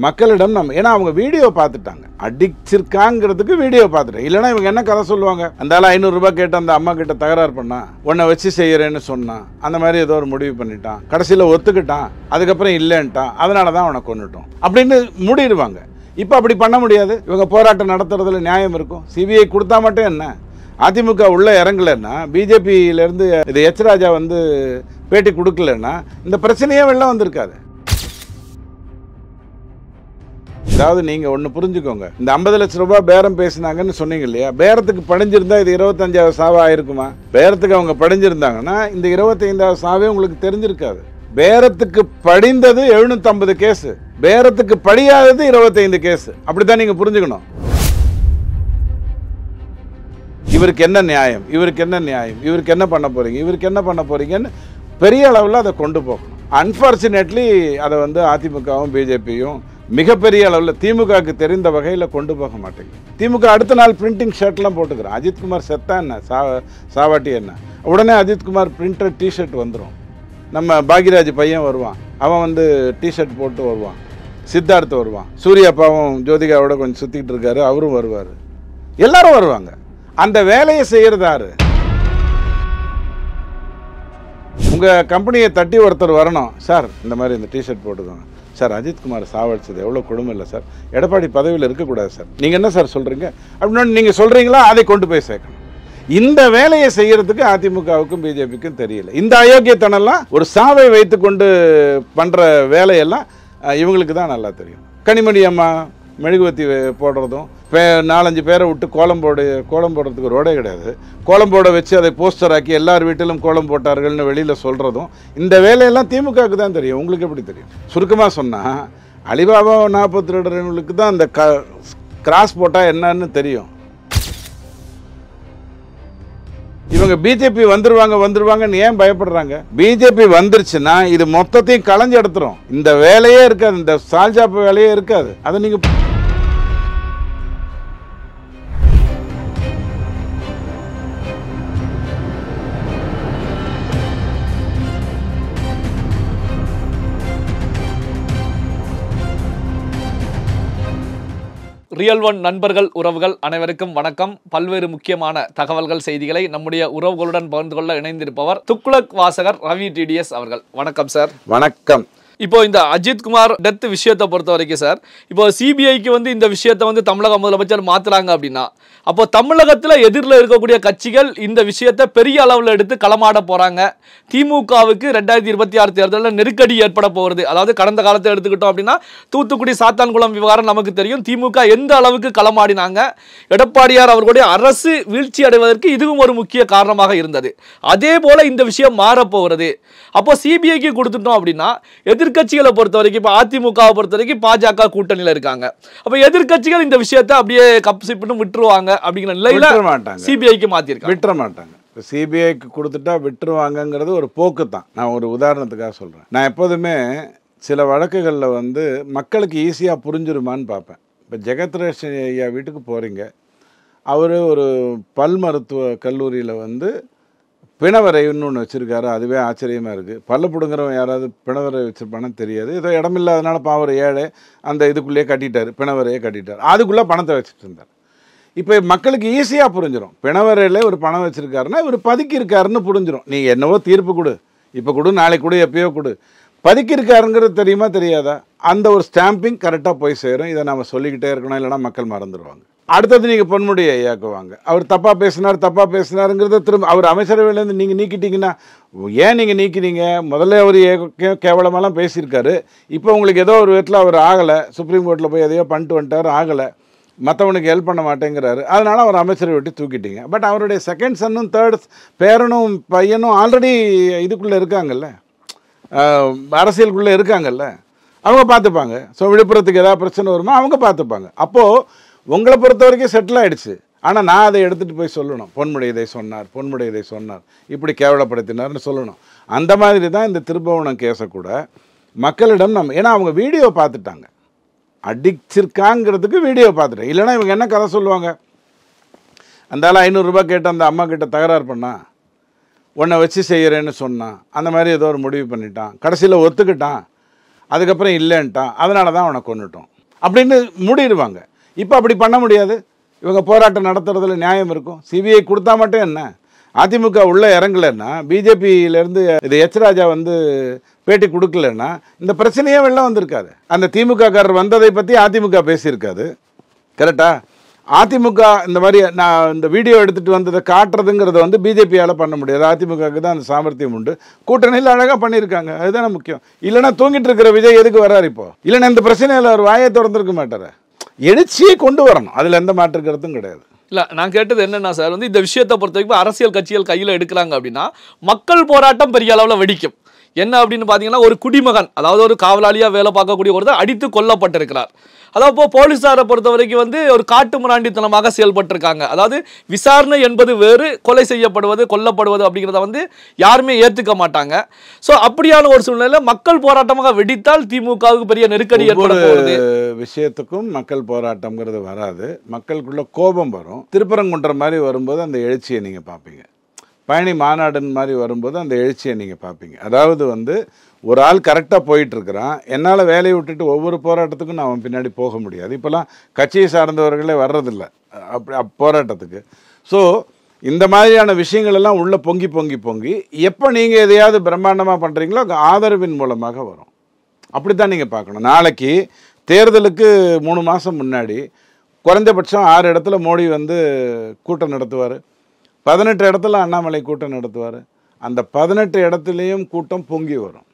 மக்களிடம் நம்ம ஏன்னா அவங்க வீடியோ பார்த்துட்டாங்க, அடிச்சிருக்காங்கிறதுக்கு வீடியோ பார்த்துட்டேன். இல்லைன்னா இவங்க என்ன கதை சொல்லுவாங்க, அந்த ஆள் 500 ரூபாய் கேட்டு அந்த அம்மா கிட்ட தகராறு பண்ணா, உன்னை வச்சு செய்யறேன்னு சொன்னான், அந்த மாதிரி ஏதோ ஒரு முடிவு பண்ணிட்டான், கடைசியில் ஒத்துக்கிட்டான், அதுக்கப்புறம் இல்லைன்ட்டான், அதனால தான் அவனை கொண்டுட்டோம் அப்படின்னு மூடிடுவாங்க. இப்போ அப்படி பண்ண முடியாது. இவங்க போராட்டம் நடத்துறதுல நியாயம் இருக்கும். சிபிஐ கொடுத்தா மட்டும் என்ன, அதிமுக உள்ள இறங்கலைன்னா, பிஜேபியிலேருந்து இது எச் ராஜா வந்து பேட்டி கொடுக்கலன்னா இந்த பிரச்சனையே வெளில வந்திருக்காது. அதாவது நீங்கள் ஒன்று புரிஞ்சுக்கோங்க, இந்த 50 லட்ச ரூபாய் பேரம் பேசினாங்கன்னு சொன்னீங்க இல்லையா, பேரத்துக்கு படிஞ்சிருந்தா இது 25வது சாவா ஆயிருக்குமா? பேரத்துக்கு அவங்க படிஞ்சிருந்தாங்கன்னா இந்த 25வது சாவே உங்களுக்கு தெரிஞ்சிருக்காது. பேரத்துக்கு படிந்தது 750 கேஸு, பேரத்துக்கு படியாதது 25 கேஸு. அப்படித்தான் நீங்கள் புரிஞ்சுக்கணும். இவருக்கு என்ன நியாயம், இவருக்கு என்ன நியாயம், இவருக்கு என்ன பண்ண போறீங்க, இவருக்கு என்ன பண்ண போறீங்கன்னு பெரிய அளவில் அதை கொண்டு போகணும். அன்ஃபார்ச்சுனேட்லி அதை வந்து அதிமுகவும் பிஜேபியும் மிகப்பெரிய அளவில் திமுகவுக்கு தெரிந்த வகையில் கொண்டு போக மாட்டேங்குது. திமுக அடுத்த நாள் பிரிண்டிங் ஷர்ட்லாம் போட்டுக்கிறேன். அஜித்குமார் செத்தா என்ன, சாவாட்டி என்ன, உடனே அஜித்குமார் பிரிண்டட் டிஷர்ட் வந்துடும். நம்ம பாக்யராஜ் பையன் வருவான், அவன் வந்து டிஷர்ட் போட்டு வருவான். சித்தார்த் வருவான், சூர்யாப்பாவும் ஜோதிகாவோட கொஞ்சம் சுற்றிக்கிட்டு இருக்காரு, அவரும் வருவார், எல்லாரும் வருவாங்க. அந்த வேலையை செய்யறதாரு? உங்கள் கம்பெனியை தட்டி ஒருத்தர் வரணும், சார் இந்த மாதிரி இந்த டிஷர்ட் போட்டுக்கோங்க சார், அஜித்குமார் சாவடிச்சது எவ்வளோ கொடுமை இல்லை சார், எடப்பாடி பதவியில் இருக்கக்கூடாது சார், நீங்கள் என்ன சார் சொல்கிறீங்க அப்படின்னு நீங்கள் சொல்கிறீங்களா, அதை கொண்டு போய் சேர்க்கணும். இந்த வேலையை செய்யறதுக்கு அதிமுகவுக்கும் பிஜேபிக்கும் தெரியல. இந்த அயோக்கியத்தனெல்லாம் ஒரு சாவை வைத்து கொண்டு பண்ணுற வேலையெல்லாம் இவங்களுக்கு தான் நல்லா தெரியும். கனிமொழி அம்மா மெழுகுவத்தி போடுறதும், 4-5 பேரை விட்டு கோலம் போடுறதுக்கு ரோடே கிடையாது, கோலம் போட வச்சு அதை போஸ்டர் ஆக்கி எல்லார் வீட்டிலும் கோலம் போட்டார்கள்னு வெளியில் சொல்கிறதும், இந்த வேலையெல்லாம் திமுகவுக்கு தான் தெரியும். உங்களுக்கு எப்படி தெரியும்? சுருக்கமாக சொன்னால் அலிபாபா 42 தான் அந்த கிராஸ் போட்டால் என்னன்னு தெரியும். இவங்க பிஜேபி வந்துருவாங்கன்னு ஏன் பயப்படுறாங்க? பிஜேபி வந்துருச்சுன்னா இது மொத்தத்தையும் களைஞ்சு எடுத்துரும். இந்த வேலையே இருக்காது, இந்த சால்ஜாப்பு வேலையே இருக்காது. அதை நீங்க ரியல் ஒன் நண்பர்கள், உறவுகள் அனைவருக்கும் வணக்கம். பல்வேறு முக்கியமான தகவல்கள், செய்திகளை நம்முடைய உறவுகளுடன் பகிர்ந்து கொள்ள இணைந்திருப்பவர் துக்ளக் வாசகர் ரவி டிடிஎஸ் அவர்கள். வணக்கம் சார். வணக்கம். இப்போ இந்த அஜித்குமார் டெத் விஷயத்தை பொறுத்த வரைக்கும் சார், இப்போ சிபிஐக்கு வந்து இந்த விஷயத்தை வந்து தமிழக முதலமைச்சர் மாத்துறாங்க அப்படின்னா, அப்போ தமிழகத்தில் எதிரில் இருக்கக்கூடிய கட்சிகள் இந்த விஷயத்தை பெரிய அளவில் எடுத்து களமாட போறாங்க. திமுகவுக்கு 2026 தேர்தலில் நெருக்கடி ஏற்பட போகிறது. அதாவது கடந்த காலத்தை எடுத்துக்கிட்டோம் அப்படின்னா, தூத்துக்குடி சாத்தான்குளம் விவகாரம் நமக்கு தெரியும். திமுக எந்த அளவுக்கு களமாடினாங்க, எடப்பாடியார் அவர்களுடைய அரசு வீழ்ச்சி அடைவதற்கு இதுவும் ஒரு முக்கிய காரணமாக இருந்தது. அதே போல இந்த விஷயம் மாறப்போகிறது. அப்போ சிபிஐக்கு கொடுத்துட்டோம் அப்படின்னா, எதிர்கட்சிகளை பொறுத்த வரைக்கும், இப்போ அதிமுகவை பொறுத்த வரைக்கும் பாஜக கூட்டணியில் இருக்காங்க. அப்போ எதிர்கட்சிகள் இந்த விஷயத்தை அப்படியே கப்சிப்பிட்டு விட்டுருவாங்க அப்படிங்கிற நிலையில சிபிஐக்கு மாத்திருக்காங்க. விட்டுற மாட்டாங்க. சிபிஐக்கு கொடுத்துட்டா விட்டுருவாங்கங்கிறது ஒரு போக்கு தான். நான் ஒரு உதாரணத்துக்காக சொல்றேன். நான் எப்போதுமே சில வழக்குகளில் வந்து மக்களுக்கு ஈஸியாக புரிஞ்சிருமான்னு பார்ப்பேன். இப்போ ஜெகத்ரேஷ் ஐயா வீட்டுக்கு போறீங்க, அவர் ஒரு பல் மருத்துவ கல்லூரியில் வந்து பிணவரைன்னு ஒன்று வச்சுருக்காரு. அதுவே ஆச்சரியமாக இருக்குது. பல்ல பிடுங்குறவன் யாராவது பிணவரை வச்சுருப்பானு தெரியாது. ஏதோ இடமில்லாதனால பாவம் ஏழை அந்த இதுக்குள்ளேயே கட்டிட்டார், பிணவரையே கட்டிட்டார். அதுக்குள்ளே பணத்தை வச்சுட்டு இருந்தார். இப்போ மக்களுக்கு ஈஸியாக புரிஞ்சிடும், பிணவரையில் ஒரு பணம் வச்சுருக்காருன்னா இவர் பதுக்கி இருக்காருன்னு புரிஞ்சிடும். நீங்கள் என்னவோ தீர்ப்பு கொடு, இப்போ கொடு, நாளைக்கு கொடு, எப்பயோ கொடு, பதுக்கி இருக்காருங்கிறது தெரியுமா தெரியாதா? அந்த ஒரு ஸ்டாம்பிங் கரெக்டாக போய் சேரும். இதை நம்ம சொல்லிக்கிட்டே இருக்கணும், இல்லைனா மக்கள் மறந்துடுவாங்க. அடுத்தது நீங்கள் பொன்முடி ஐயாக்குவாங்க, அவர் தப்பாக பேசினாருங்கிறத திரும்ப அவர் அமைச்சரவையிலேருந்து நீங்கள் நீக்கிட்டீங்கன்னா, ஏன் நீங்கள் நீக்கினீங்க? முதல்ல அவர் கேவலமெல்லாம் பேசியிருக்காரு. இப்போ உங்களுக்கு ஏதோ ஒரு விதத்தில் அவர் ஆகலை, சுப்ரீம் கோர்ட்டில் போய் எதையோ பண்ணிட்டு வந்துட்டார், ஆகலை, மற்றவனுக்கு ஹெல்ப் பண்ண மாட்டேங்கிறாரு, அதனால் அவர் அமைச்சரை விட்டு தூக்கிட்டீங்க. பட் அவருடைய செகண்ட் சன்னும் தேர்ட் பேரனும் பையனும் ஆல்ரெடி இதுக்குள்ளே இருக்காங்கல்ல, அரசியலுக்குள்ளே இருக்காங்கல்ல, அவங்க பார்த்துப்பாங்க. ஸோ விழுப்புரத்துக்கு ஏதாவது பிரச்சனை வருமா அவங்க பார்த்துப்பாங்க. அப்போது உங்களை பொறுத்த வரைக்கும் செட்டில் ஆகிடுச்சு. ஆனால் நான் அதை எடுத்துகிட்டு போய் சொல்லணும், பொன்முடி இதை சொன்னார், இப்படி கேவலப்படுத்தினார்னு சொல்லணும். அந்த மாதிரி தான் இந்த திருபுவனம் கேஸை கூட மக்களிடம் நம்ம, ஏன்னா அவங்க வீடியோ பார்த்துட்டாங்க, அடிச்சிருக்காங்கிறதுக்கு வீடியோ பார்த்துட்டேன். இல்லைனா இவங்க என்ன கதை சொல்லுவாங்க, அந்த ஆள் 500 ரூபாய் கேட்டு அந்த அம்மா கிட்ட தகராறு பண்ணா, உன்னை வச்சு செய்கிறேன்னு சொன்னான், அந்த மாதிரி ஏதோ ஒரு முடிவு பண்ணிட்டான், கடைசியில் ஒத்துக்கிட்டான், அதுக்கப்புறம் இல்லைன்ட்டான், அதனால தான் அவனை கொன்னுட்டோம் அப்படின்னு மூடிடுவாங்க. இப்போ அப்படி பண்ண முடியாது. இவங்க போராட்டம் நடத்துறதுல நியாயம் இருக்கும். சிபிஐ கொடுத்தா மட்டும் என்ன? அதிமுக உள்ளே இறங்கலைன்னா, பிஜேபியிலேருந்து இது எச் ராஜா வந்து பேட்டி கொடுக்கலன்னா இந்த பிரச்சனையே வெளில வந்திருக்காது. அந்த திமுககாரர் வந்ததை பற்றி அதிமுக பேசியிருக்காது. கரெக்டா? அதிமுக இந்த மாதிரி நான் இந்த வீடியோ எடுத்துகிட்டு வந்ததை காட்டுறதுங்கிறத வந்து பிஜேபியால் பண்ண முடியாது. அதிமுகவுக்கு தான் அந்த சாமர்த்தியம் உண்டு. கூட்டணியில் அழகாக பண்ணியிருக்காங்க. அதுதானே முக்கியம். இல்லைன்னா தூங்கிட்டு இருக்கிற விஜய் எதுக்கு வர்றாரு இப்போ? இல்லைன்னா இந்த பிரச்சனையில் அவர் வாயை திறந்துருக்க மாட்டார். எழுச்சியை கொண்டு வரணும். அதில் எந்த மாற்று கருத்தும் கிடையாது. இல்லை, நான் கேட்டது என்னன்னா சார், வந்து இந்த விஷயத்தை பொறுத்த வரைக்கும் அரசியல் கட்சிகள் கையில் எடுக்கிறாங்க அப்படின்னா மக்கள் போராட்டம் பெரிய அளவில் வெடிக்கும். என்ன அப்படின்னு பார்த்தீங்கன்னா, ஒரு குடிமகன், அதாவது ஒரு காவலாளியாக வேலை பார்க்கக்கூடிய ஒருத்தர் அடித்து கொல்லப்பட்டிருக்கிறார். அதாவது இப்போ போலீஸாரை பொறுத்த வரைக்கும் வந்து ஒரு காட்டு மிராண்டித்தனமாக செயல்பட்டிருக்காங்க. அதாவது விசாரணை என்பது வேறு, கொலை செய்யப்படுவது கொல்லப்படுவது அப்படிங்கிறத வந்து யாருமே ஏற்றுக்க மாட்டாங்க. ஸோ அப்படியான ஒரு சூழ்நிலையில் மக்கள் போராட்டமாக வெடித்தால் திமுகவுக்கு பெரிய நெருக்கடி ஏற்பட போகுது. விஷயத்துக்கும் மக்கள் போராட்டம்ங்கிறது வராது. மக்களுக்குள்ள கோபம் வரும். திருப்பரங்குன்றம் மாதிரி வரும்போது அந்த எழுச்சியை நீங்கள் பார்ப்பீங்க. பழனி மாநாடுன்னு மாதிரி வரும்போது அந்த எழுச்சியை நீங்கள் பார்ப்பீங்க. அதாவது வந்து ஒரு ஆள் கரெக்டாக போயிட்டுருக்கிறான், என்னால் வேலையை விட்டுட்டு ஒவ்வொரு போராட்டத்துக்கும் நான் அவன் பின்னாடி போக முடியாது. இப்போலாம் கட்சியை சார்ந்தவர்களே வர்றதில்லை அப்படி போராட்டத்துக்கு. ஸோ இந்த மாதிரியான விஷயங்கள் எல்லாம் உள்ளே பொங்கி பொங்கி பொங்கி எப்போ நீங்கள் எதையாவது பிரம்மாண்டமாக பண்ணுறீங்களோ ஆதரவின் மூலமாக வரும். அப்படி தான் நீங்கள் பார்க்கணும். நாளைக்கு தேர்தலுக்கு 3 மாதம் முன்னாடி குறைஞ்சபட்சம் 6 இடத்துல மோடி வந்து கூட்டம் நடத்துவார். 18 இடத்துல அண்ணாமலை கூட்டம் நடத்துவார். அந்த 18 இடத்துலையும் கூட்டம் பொங்கி வரும்.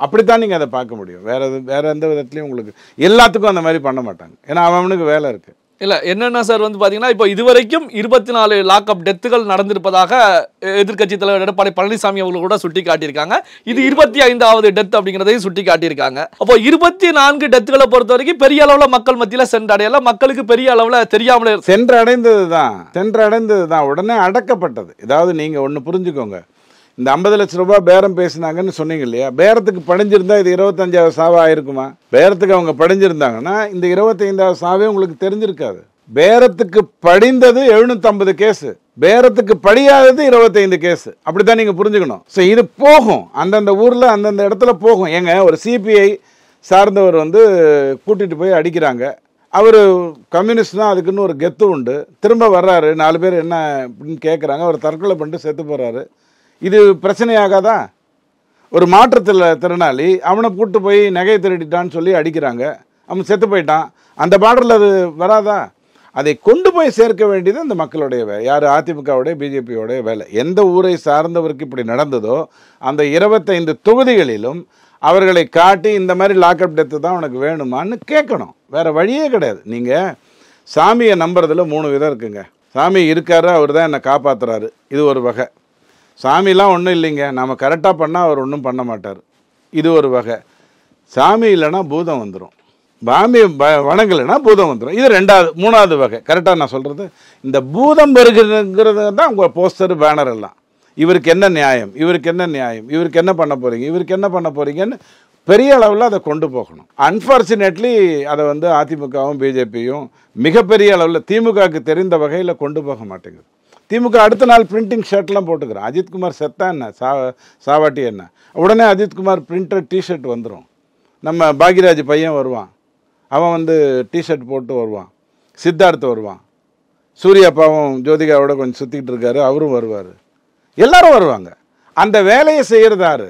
அப்படித்தான் நீங்கள் அதை பார்க்க முடியும். வேற எந்த விதத்துலையும் உங்களுக்கு எல்லாத்துக்கும் அந்த மாதிரி பண்ண மாட்டாங்க. ஏன்னா அவனுக்கு வேலை இருக்குது. இல்லை, என்னென்ன சார் வந்து பார்த்தீங்கன்னா, இப்போ இதுவரைக்கும் 24 லாக்அப் டெத்துகள் நடந்திருப்பதாக எதிர்க்கட்சி தலைவர் எடப்பாடி பழனிசாமி அவர்கள் கூட சுட்டி காட்டியிருக்காங்க. இது 25வது டெத் அப்படிங்கிறதையும் சுட்டி காட்டியிருக்காங்க. அப்போ 24 டெத்துகளை பொறுத்த வரைக்கும் பெரிய அளவில் மக்கள் மத்தியில் சென்றடையல, மக்களுக்கு பெரிய அளவில் தெரியாமலே சென்றடைந்தது தான் உடனே அடக்கப்பட்டது. ஏதாவது நீங்கள் ஒன்று புரிஞ்சுக்கோங்க. இந்த 50 லட்ச ரூபாய் பேரம் பேசினாங்கன்னு சொன்னீங்க இல்லையா? பேரத்துக்கு படிஞ்சிருந்தா இது 25வது சாவா ஆயிருக்குமா? பேரத்துக்கு அவங்க படிஞ்சிருந்தாங்கன்னா இந்த 25வது சாவே உங்களுக்கு தெரிஞ்சிருக்காது. பேரத்துக்கு படிந்தது 750 கேஸு, பேரத்துக்கு படியாதது 25 கேஸு. அப்படித்தான் நீங்கள் புரிஞ்சுக்கணும். ஸோ இது போகும், அந்தந்த ஊரில் அந்தந்த இடத்துல போகும். ஏங்க ஒரு சிபிஐ சார்ந்தவர் வந்து கூட்டிகிட்டு போய் அடிக்கிறாங்க. அவர் கம்யூனிஸ்ட் தான், அதுக்குன்னு ஒரு கெத்து உண்டு. திரும்ப வர்றாரு, 4 பேர் என்ன அப்படின்னு கேட்குறாங்க, அவர் தற்கொலை பண்ணிட்டு செத்து போகிறாரு. இது பிரச்சனையாகாதா? ஒரு மாற்றுத்திறனாளி அவனை கூட்டு போய் நகை திருடிட்டான்னு சொல்லி அடிக்கிறாங்க, அவன் செத்து போயிட்டான். அந்த பார்டரில் அது வராதா? அதை கொண்டு போய் சேர்க்க வேண்டியது இந்த மக்களுடைய வேலை. யார்? அதிமுகவுடைய பிஜேபியோடைய வேலை. எந்த ஊரை சார்ந்தவருக்கு இப்படி நடந்ததோ அந்த 25 தொகுதிகளிலும் அவர்களை காட்டி இந்த மாதிரி லாக்அப் டெத்து தான் உனக்கு வேணுமான்னு கேட்கணும். வேறு வழியே கிடையாது. நீங்கள் சாமியை நம்புறதுல 3 விதம் இருக்குங்க. சாமி இருக்காரு, அவர் தான் என்னை காப்பாற்றுறாரு, இது ஒரு வகை. சாமிலாம் ஒன்றும் இல்லைங்க, நாம் கரெக்டாக பண்ணால் அவர் ஒன்றும் பண்ண மாட்டார், இது ஒரு வகை. சாமி இல்லைன்னா பூதம் வந்துடும், சாமி வணங்கலைன்னா பூதம் வந்துடும், இது 3வது வகை. கரெக்டாக நான் சொல்கிறது? இந்த பூதம் வருகிறதுங்கிறது தான் உங்கள் போஸ்டர் பேனர் எல்லாம். இவருக்கு என்ன நியாயம், இவருக்கு என்ன நியாயம், இவருக்கு என்ன பண்ண போகிறீங்க, இவருக்கு என்ன பண்ண போகிறீங்கன்னு பெரிய அளவில் அதை கொண்டு போகணும். அன்ஃபார்ச்சுனேட்லி அதை வந்து அதிமுகவும் பிஜேபியும் மிகப்பெரிய அளவில் திமுகவுக்கு தெரிந்த வகையில் கொண்டு போக மாட்டேங்குது. திமுக அடுத்த நாள் பிரிண்டிங் ஷர்ட்லாம் போட்டுக்கிறேன். அஜித்குமார் செத்தா என்ன, சாவாட்டி என்ன, உடனே அஜித்குமார் பிரிண்டட் டிஷர்ட் வந்துடும். நம்ம பாக்யராஜ் பையன் வருவான், அவன் வந்து டிஷர்ட் போட்டு வருவான். சித்தார்த் வருவான், சூர்யா பாவம் ஜோதிகாவோட கொஞ்சம் சுற்றிக்கிட்டு இருக்காரு, அவரும் வருவார். எல்லாரும் வருவாங்க. அந்த வேலையை செய்கிறதாரு?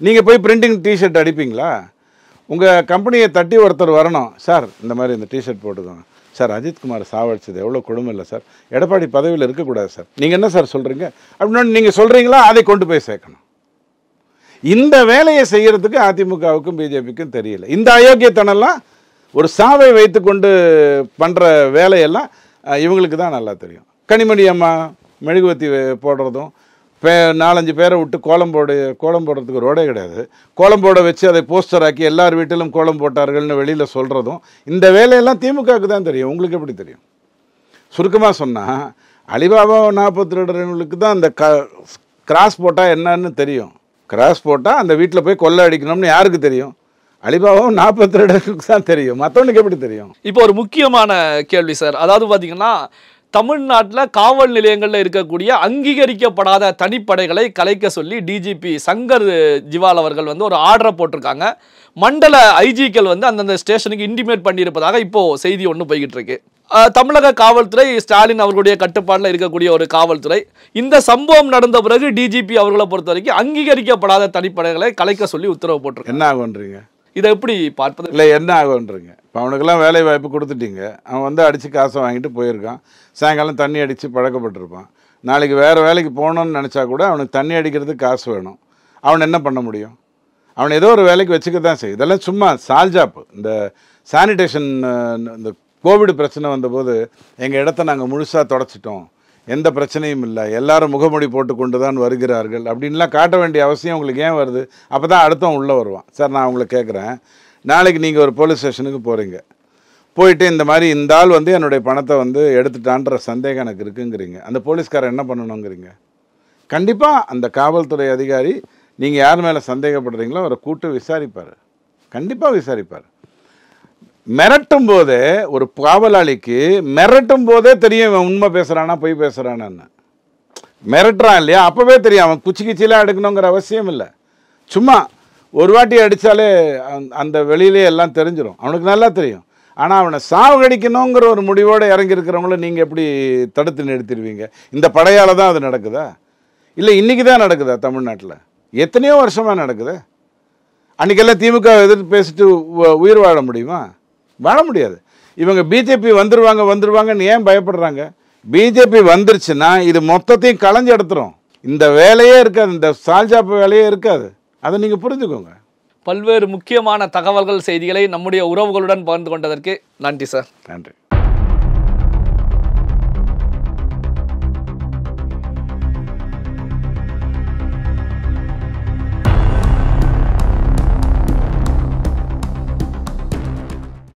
நீங்கள் போய் பிரிண்டிங் டிஷர்ட் அடிப்பீங்களா? உங்கள் கம்பெனியை தட்டி ஒருத்தர் வரணும், சார் இந்த மாதிரி இந்த டிஷர்ட் போட்டுக்கோங்க சார், அஜித்குமார் சாவடிச்சது எவ்வளோ கொடுமை இல்லை சார், எடப்பாடி பதவியில் இருக்கக்கூடாது சார், நீங்கள் என்ன சார் சொல்கிறீங்க அப்படின்னு நீங்கள் சொல்கிறீங்களா? அதை கொண்டு போய் சேர்க்கணும். இந்த வேலையை செய்கிறதுக்கு அதிமுகவுக்கும் பிஜேபிக்கும் தெரியல. இந்த அயோக்கியத்தனெல்லாம் ஒரு சாவை வைத்து கொண்டு பண்ணுற வேலையெல்லாம் இவங்களுக்கு தான் நல்லா தெரியும். கனிமொழி அம்மா மெழுகுவத்தி போடுறதும், 4-5 பேரை விட்டு கோலம் போடுறதுக்கு ரோடே கிடையாது, கோலம் போட வச்சு அதை போஸ்டர் ஆக்கி எல்லார் வீட்டிலும் கோலம் போட்டார்கள்னு வெளியில் சொல்கிறதும், இந்த வேலையெல்லாம் திமுகவுக்கு தான் தெரியும். உங்களுக்கு எப்படி தெரியும்? சுருக்கமாக சொன்னால் அலிபாபா 40 திருடர்களுக்கு தான் அந்த கிராஸ் போட்டால் என்னன்னு தெரியும். கிராஸ் போட்டால் அந்த வீட்டில் போய் கொள்ளை அடிக்கணும்னு யாருக்கு தெரியும்? அலிபாபாவும் 40 திருடர்களுக்கு தான் தெரியும். மற்றவனுக்கு எப்படி தெரியும்? இப்போ ஒரு முக்கியமான கேள்வி சார், அதாவது பார்த்தீங்கன்னா தமிழ்நாட்டில் காவல் நிலையங்களில் இருக்கக்கூடிய அங்கீகரிக்கப்படாத தனிப்படைகளை கலைக்க சொல்லி டிஜிபி சங்கர் ஜிவால் அவர்கள் வந்து ஒரு ஆர்டரை போட்டிருக்காங்க. மண்டல ஐஜிக்கள் வந்து அந்தந்த ஸ்டேஷனுக்கு இன்டிமேட் பண்ணியிருப்பதாக இப்போ செய்தி ஒன்று போய்கிட்டு இருக்கு. தமிழக காவல்துறை ஸ்டாலின் அவர்களுடைய கட்டுப்பாட்டில் இருக்கக்கூடிய ஒரு காவல்துறை. இந்த சம்பவம் நடந்த பிறகு டிஜிபி அவர்களை பொறுத்த வரைக்கும் அங்கீகரிக்கப்படாத தனிப்படைகளை கலைக்க சொல்லி உத்தரவு போட்டிருக்கு. என்ன ஆகுன்றீங்க? இதை எப்படி பார்ப்பது? இல்லை, என்ன ஆகுன்றீங்க? இப்போ அவனுக்கெல்லாம் வேலை வாய்ப்பு கொடுத்துட்டீங்க. அவன் வந்து அடித்து காசை வாங்கிட்டு போயிருக்கான். சாயங்காலம் தண்ணி அடித்து பழக்கப்பட்டிருப்பான். நாளைக்கு வேறு வேலைக்கு போகணுன்னு நினச்சா கூட அவனுக்கு தண்ணி அடிக்கிறதுக்கு காசு வேணும். அவன் என்ன பண்ண முடியும்? அவனை ஏதோ ஒரு வேலைக்கு வச்சுக்க தான் செய்யும். இதெல்லாம் சும்மா சால்ஜாப்பு. இந்த சானிடேஷன், இந்த கோவிட் பிரச்சனை வந்தபோது எங்கள் இடத்த நாங்கள் முழுசாக தொடச்சிட்டோம், எந்த பிரச்சனையும் இல்லை, எல்லாரும் முகமூடி போட்டு கொண்டு தான் வருகிறார்கள் அப்படின்லாம் காட்ட வேண்டிய அவசியம் உங்களுக்கு ஏன் வருது? அப்போ தான் அடுத்தவன் உள்ளே வருவான். சார், நான் உங்களை கேட்குறேன், நாளைக்கு நீங்கள் ஒரு போலீஸ் ஸ்டேஷனுக்கு போகிறீங்க, போயிட்டு இந்த மாதிரி இந்த ஆள் வந்து என்னுடைய பணத்தை வந்து எடுத்துட்டான்ற சந்தேகம் எனக்கு இருக்குங்கிறீங்க. அந்த போலீஸ்காரர் என்ன பண்ணணுங்கிறீங்க? கண்டிப்பாக அந்த காவல்துறை அதிகாரி நீங்கள் யார் மேலே சந்தேகப்படுறீங்களோ அவரை கூட்டு விசாரிப்பார். கண்டிப்பாக விசாரிப்பார். மிரட்டும் போதே, ஒரு காவலாளிக்கு மிரட்டும் போதே தெரியும் இவன் உண்மை பேசுகிறானா பொய் பேசுகிறானான்னு. மிரட்டுறான் இல்லையா, அப்போவே தெரியும். அவன் குச்சி கிச்சிலாம் எடுக்கணுங்கிற அவசியம் இல்லை. சும்மா ஒரு வாட்டி அடித்தாலே அந்த வெளியிலே எல்லாம் தெரிஞ்சிடும். அவனுக்கு நல்லா தெரியும். ஆனால் அவனை சாவகடிக்கணுங்கிற ஒரு முடிவோடு இறங்கியிருக்கிறவங்கள நீங்கள் எப்படி தடுத்து நிறுத்திடுவீங்க? இந்த படையால் தான் அது நடக்குதா? இல்லை இன்றைக்கி தான் நடக்குதா? தமிழ்நாட்டில் எத்தனையோ வருஷமாக நடக்குது. அன்றைக்கெல்லாம் திமுக எதிர்த்து பேசிட்டு உயிர் வாழ முடியுமா? வாழ முடியாது. இவங்க பிஜேபி வந்துருவாங்கன்னு ஏன் பயப்படுறாங்க? பிஜேபி வந்துருச்சுன்னா இது மொத்தத்தையும் களைஞ்சு எடுத்துரும். இந்த வேலையே இருக்காது, இந்த சால்ஜாப்பு வேலையே இருக்காது. அதை நீங்கள் புரிஞ்சுக்கோங்க. பல்வேறு முக்கியமான தகவல்கள், செய்திகளை நம்முடைய உறவுகளுடன் பகிர்ந்து கொண்டதற்கு நன்றி சார். நன்றி.